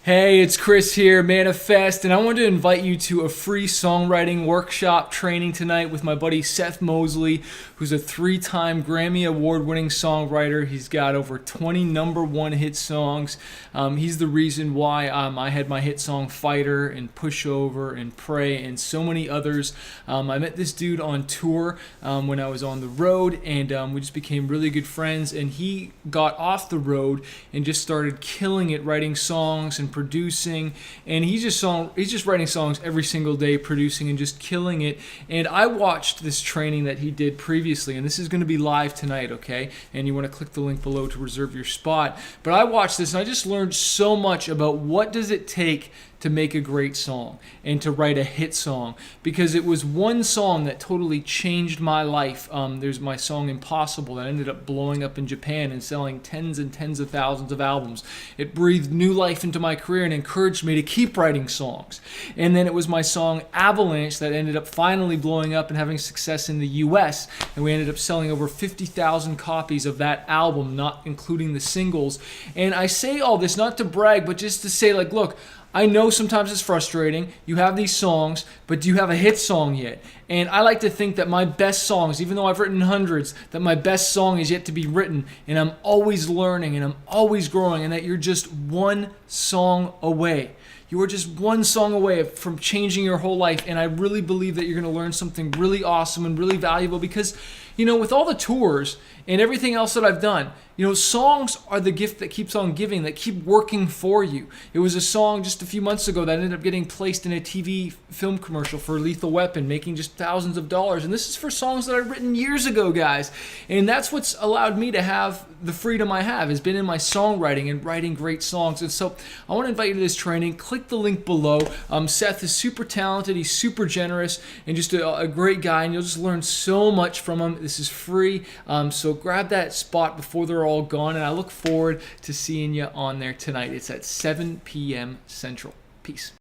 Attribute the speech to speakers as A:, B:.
A: Hey, it's Chris here, Manifest, and I wanted to invite you to a free songwriting workshop training tonight with my buddy Seth Mosley, who's a 3-time Grammy Award-winning songwriter. He's got over 20 #1 hit songs. He's the reason why I had my hit song Fighter and Pushover and Pray and so many others. I met this dude on tour when I was on the road, and we just became really good friends, and he got off the road and just started killing it writing songs and producing, and he's just writing songs every single day, producing and just killing it. And I watched this training that he did previously, and this is going to be live tonight, okay? And you want to click the link below to reserve your spot. But I watched this and I just learned so much about what does it take to make a great song and to write a hit song, because it was one song that totally changed my life. There's my song Impossible that ended up blowing up in Japan and selling tens and tens of thousands of albums. It breathed new life into my career and encouraged me to keep writing songs. And then it was my song Avalanche that ended up finally blowing up and having success in the US, and we ended up selling over 50,000 copies of that album, not including the singles. And I say all this not to brag, but just to say, like, look, I know sometimes it's frustrating. You have these songs, but do you have a hit song yet? And I like to think that my best songs, even though I've written hundreds, that my best song is yet to be written, and I'm always learning and I'm always growing, and that you're just one song away. You are just one song away from changing your whole life, and I really believe that you're going to learn something really awesome and really valuable because, you know, with all the tours and everything else that I've done, you know, songs are the gift that keeps on giving, that keep working for you. It was a song just a few months ago that ended up getting placed in a TV film commercial for Lethal Weapon, making just thousands of dollars. And this is for songs that I've written years ago, guys. And that's what's allowed me to have the freedom I have, has been in my songwriting and writing great songs. And so I want to invite you to this training. Click the link below. Seth is super talented. He's super generous and just a great guy. And you'll just learn so much from him. This is free. So grab that spot before they're all gone, and I look forward to seeing you on there tonight. It's at 7 p.m. Central. Peace.